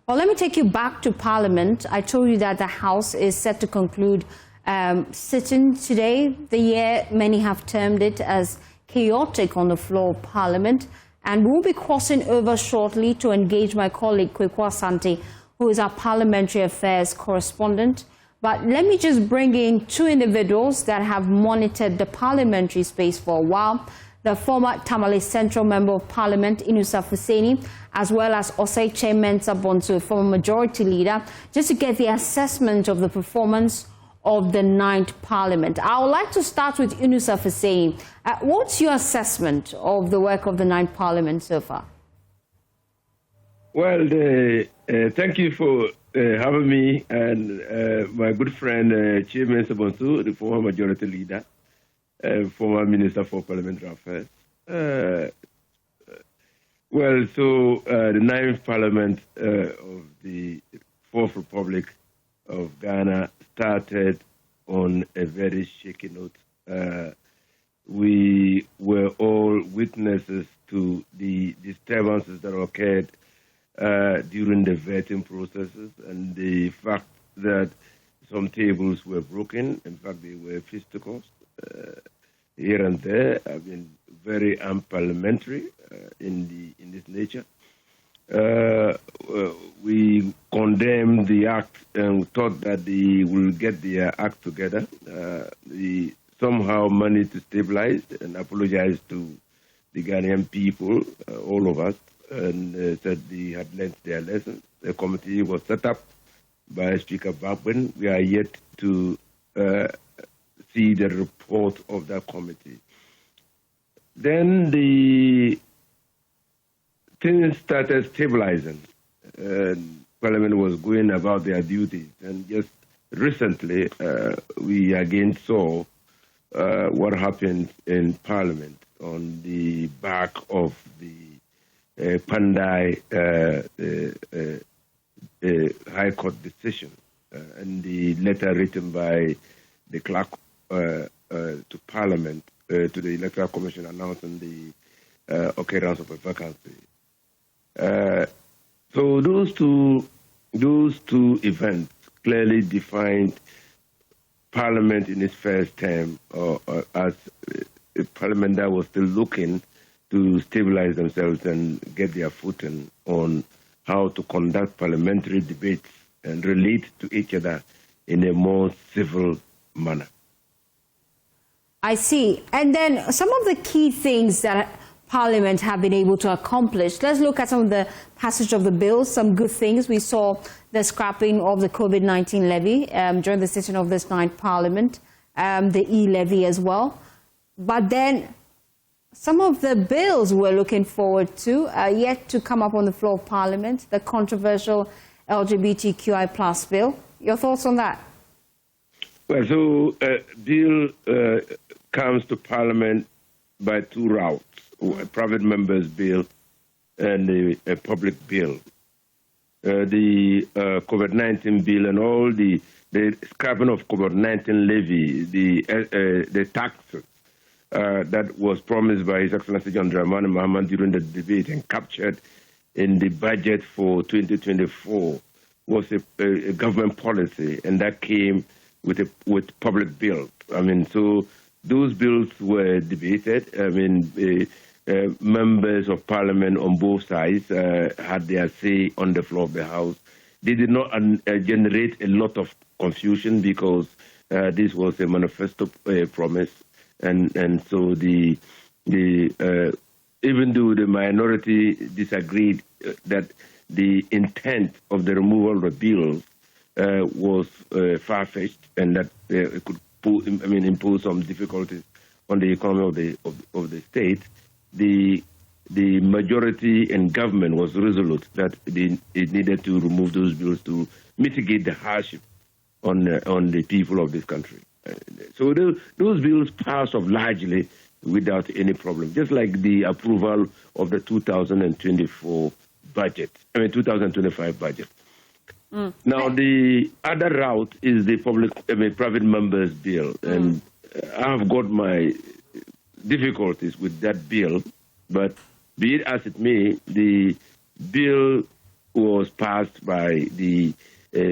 Well, let me take you back to Parliament. I told you that the House is set to conclude sitting today. The year many have termed it as chaotic on the floor of Parliament. And we'll be crossing over shortly to engage my colleague Kweku Asante, who is our parliamentary affairs correspondent. But let me just bring in two individuals that have monitored the parliamentary space for a while. The former Tamale Central Member of Parliament, Inusa Fuseni, as well as Osei Mensah Bonsu, former Majority Leader, just to get the assessment of the performance of the 9th Parliament. I would like to start with Inusa Fuseni. What's your assessment of the work of the 9th Parliament so far? Well, thank you for having me and my good friend, Chairman Bonsu, the former Majority Leader. Former Minister for Parliamentary Affairs. The 9th Parliament of the 4th Republic of Ghana started on a very shaky note. We were all witnesses to the disturbances that occurred during the vetting processes and the fact that some tables were broken. In fact, they were fisticuffs. Here and there have been very unparliamentary in this nature. We condemned the act and thought that they will get their act together. They somehow managed to stabilize and apologize to the Ghanaian people, all of us, and said they had learned their lessons. The committee was set up by Speaker Babwin. We are yet to see the report of that committee. Then the things started stabilizing. Parliament was going about their duties. And just recently, we again saw what happened in Parliament on the back of the Pandai High Court decision and the letter written by the clerk to Parliament, to the Electoral Commission announcing the occurrence of a vacancy. So those two events clearly defined Parliament in its first term as a Parliament that was still looking to stabilize themselves and get their footing on how to conduct parliamentary debates and relate to each other in a more civil manner. I see. And then some of the key things that Parliament have been able to accomplish. Let's look at some of the passage of the bills, some good things. We saw the scrapping of the COVID-19 levy during the session of this 9th Parliament, the e-levy as well. But then some of the bills we're looking forward to are yet to come up on the floor of Parliament, the controversial LGBTQI plus bill. Your thoughts on that? Well, so bill comes to Parliament by two routes, a private member's bill and a public bill. The COVID-19 bill and all the scrapping of COVID-19 levy, the taxes that was promised by His Excellency John Dramani Mahama during the debate and captured in the budget for 2024 was a government policy, and that came with public bills. I mean, so those bills were debated. I mean, members of Parliament on both sides had their say on the floor of the House. They did not generate a lot of confusion because this was a manifesto promise, and so even though the minority disagreed that the intent of the removal of the bills was far-fetched and that it could impose some difficulties on the economy of the state, the majority in government was resolute that it needed to remove those bills to mitigate the hardship on the people of this country. So those bills passed off largely without any problem, just like the approval of the 2024 budget, 2025 budget. Now, the other route is the private members bill, and I've got my difficulties with that bill, but be it as it may, the bill was passed by the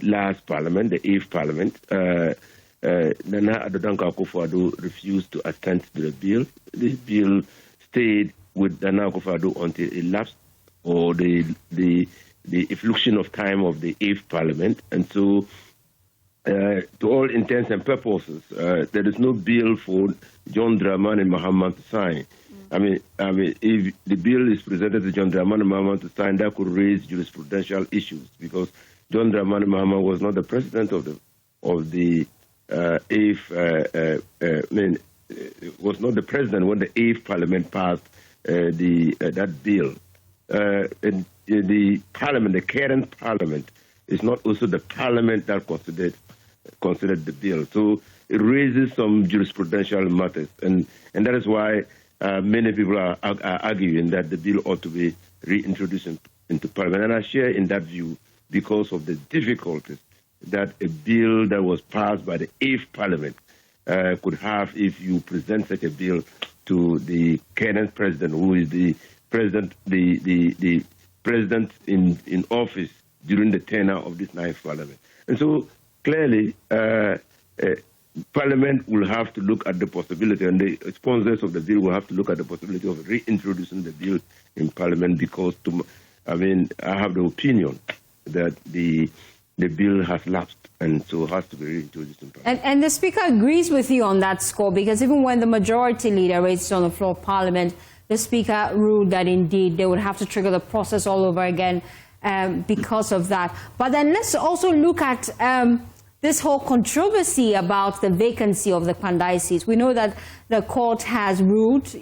last parliament, the 8th parliament. Nana Addo Akufo-Addo refused to assent to the bill. This bill stayed with Nana Akufo-Addo until it lapsed, or the effluxion of time of the 8th parliament. And so, to all intents and purposes, there is no bill for John Dramani Mahama to sign. I mean, if the bill is presented to John Dramani Mahama to sign, that could raise jurisprudential issues, because John Dramani Mahama was not the president of the 8th. Was not the president when the 8th Parliament passed that bill. And the Parliament, the current Parliament, is not also the Parliament that considered the bill. So it raises some jurisprudential matters, and that is why many people are arguing that the bill ought to be reintroduced into Parliament. And I share in that view because of the difficulties that a bill that was passed by the 8th Parliament could have if you present such a bill to the current president, who is the president, the president in office during the tenure of this 9th Parliament. And so clearly, Parliament will have to look at the possibility, and the sponsors of the bill will have to look at the possibility of reintroducing the bill in Parliament, because I have the opinion that the bill has lapsed, and so has to be reintroduced in Parliament. And the Speaker agrees with you on that score, because even when the Majority Leader raised it on the floor of Parliament, the Speaker ruled that indeed they would have to trigger the process all over again because of that. But then let's also look at this whole controversy about the vacancy of the Pandai seats. We know that the court has ruled,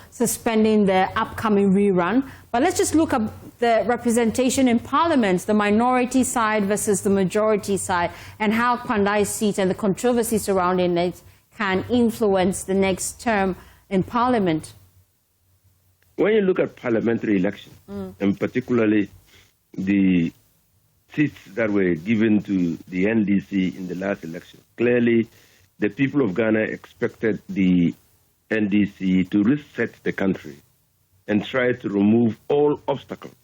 suspending the upcoming rerun. But let's just look at the representation in Parliament, the minority side versus the majority side, and how Pandai seats and the controversy surrounding it can influence the next term in Parliament. When you look at parliamentary elections, and particularly the seats that were given to the NDC in the last election, clearly the people of Ghana expected the NDC to reset the country and try to remove all obstacles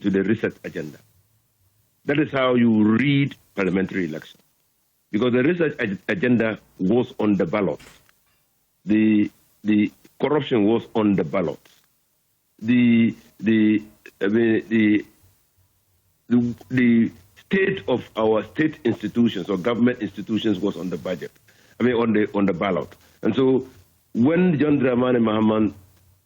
to the reset agenda. That is how you read parliamentary elections, because the reset agenda was on the ballot. The corruption was on the ballot. The state of our state institutions or government institutions was on the on the ballot. And so when John Dramani Mahama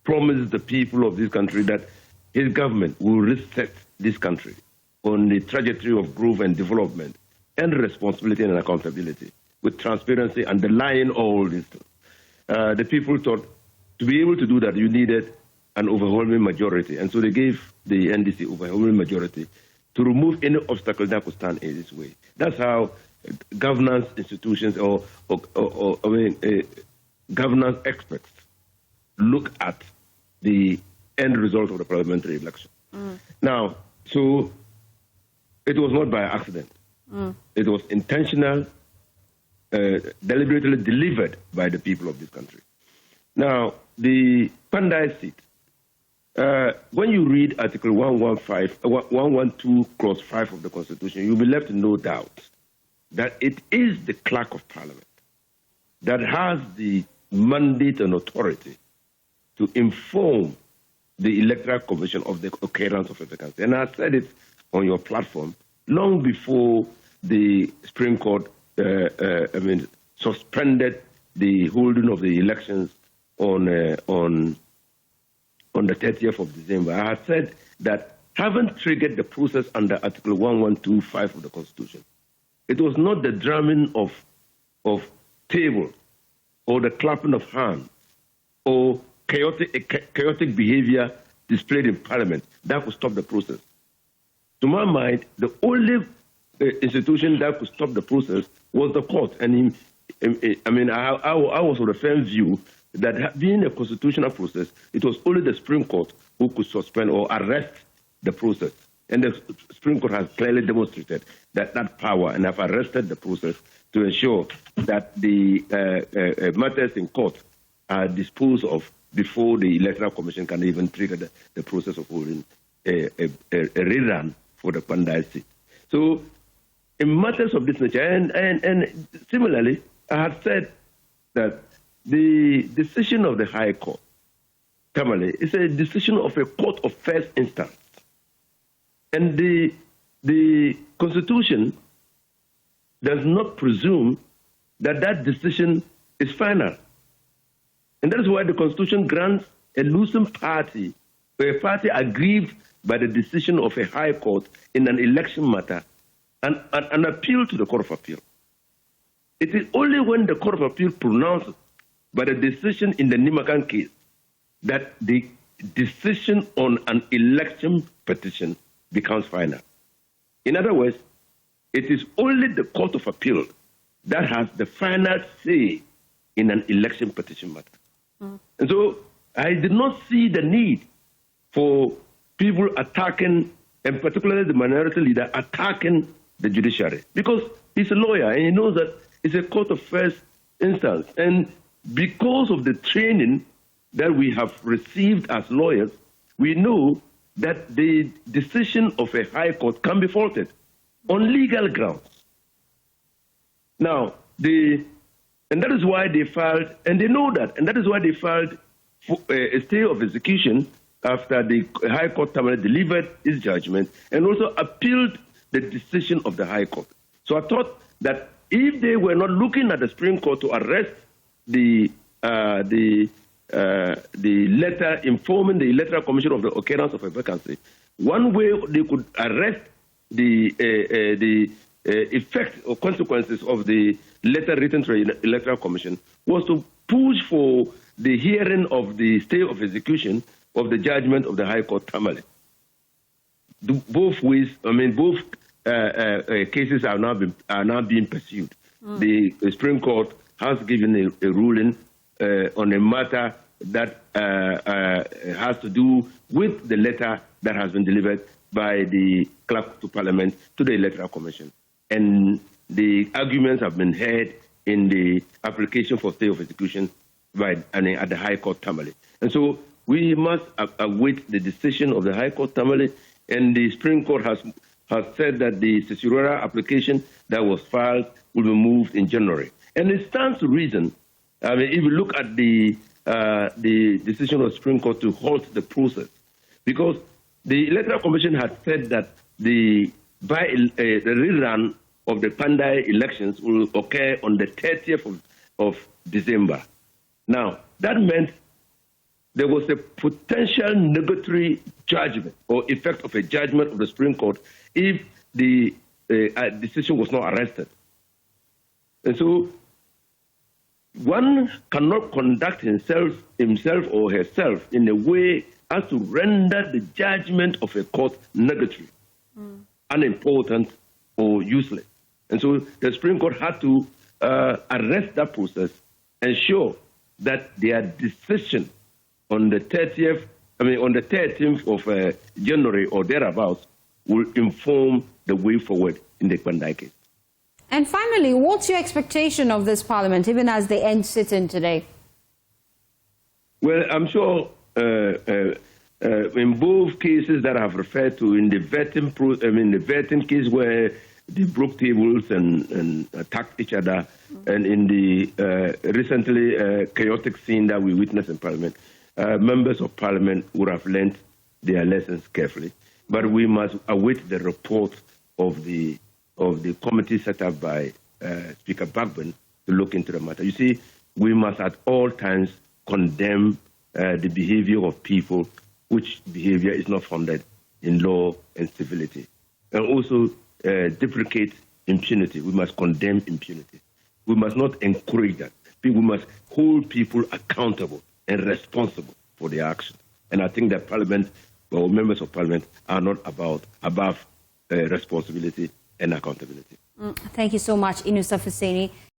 promised the people of this country that his government will reset this country on the trajectory of growth and development and responsibility and accountability, with transparency underlying all this, the people thought to be able to do that, you needed an overwhelming majority. And so they gave the NDC overwhelming majority to remove any obstacle that could stand in its way. That's how governance institutions governance experts look at the end result of the parliamentary election. Now, so it was not by accident. It was intentional, deliberately delivered by the people of this country. Now, the Pandai seat, when you read Article 112, Clause 5 of the Constitution, you'll be left in no doubt that it is the Clerk of Parliament that has the mandate and authority to inform the Electoral Commission of the occurrence of a vacancy. And I said it on your platform long before the Supreme Court suspended the holding of the elections on the 30th of December. I had said that having triggered the process under Article 1125 of the Constitution, it was not the drumming of tables or the clapping of hands or chaotic behavior displayed in Parliament that could stop the process. To my mind, the only institution that could stop the process was the court. And I was of the firm view that being a constitutional process, it was only the Supreme Court who could suspend or arrest the process. And the Supreme Court has clearly demonstrated that power and have arrested the process to ensure that the matters in court are disposed of before the Electoral Commission can even trigger the process of holding rerun for the Pandai seat. So in matters of this nature, and similarly, I have said that the decision of the High Court, Tamale, is a decision of a court of first instance. And the Constitution does not presume that that decision is final. And that is why the Constitution grants a losing party, or a party aggrieved by the decision of a High Court in an election matter, an appeal to the Court of Appeal. It is only when the Court of Appeal pronounces by the decision in the Nimakan case that the decision on an election petition becomes final. In other words, it is only the Court of Appeal that has the final say in an election petition matter. And so I did not see the need for people attacking, and particularly the minority leader, attacking the judiciary, because he's a lawyer and he knows that it's a court of first instance. And because of the training that we have received as lawyers, we know that the decision of a high court can be faulted on legal grounds. Now, and that is why they filed, and they know that, and that is why they filed for a stay of execution after the High Court delivered its judgment and also appealed the decision of the High Court. So I thought that if they were not looking at the Supreme Court to arrest the letter informing the Electoral Commission of the occurrence of a vacancy, one way they could arrest the effect or consequences of the letter written to the Electoral Commission was to push for the hearing of the stay of execution of the judgment of the High Court Tamale. Both ways, both cases are now being pursued. The Supreme Court has given a ruling on a matter that has to do with the letter that has been delivered by the Clerk to Parliament to the Electoral Commission. And the arguments have been heard in the application for stay of execution at the High Court Tamale. And so we must await the decision of the High Court Tamale, and the Supreme Court has said that the certiorari application that was filed will be moved in January. And it stands to reason, if you look at the decision of the Supreme Court to halt the process, because the Electoral Commission had said that the rerun of the Pandai elections will occur on the 30th of December. Now, that meant there was a potential negatory judgment or effect of a judgment of the Supreme Court if the decision was not arrested. And so one cannot conduct himself or herself in a way as to render the judgment of a court negatory, unimportant, or useless. And so the Supreme Court had to arrest that process, ensure that their decision on the 13th of January or thereabouts will inform the way forward in the Pandai case. And finally, what's your expectation of this Parliament, even as they end sit-in today? Well, I'm sure in both cases that I've referred to, in the vetting case where they broke tables and attacked each other, and in the recently chaotic scene that we witnessed in Parliament, members of Parliament would have learned their lessons carefully. But we must await the report of the committee set up by Speaker Bagbin to look into the matter. You see, we must at all times condemn the behavior of people which behavior is not founded in law and civility. And also deprecate impunity. We must condemn impunity. We must not encourage that. We must hold people accountable and responsible for their actions. And I think that Parliament, or members of Parliament, are not above responsibility and accountability. Thank you so much, Inusuf Hussaini.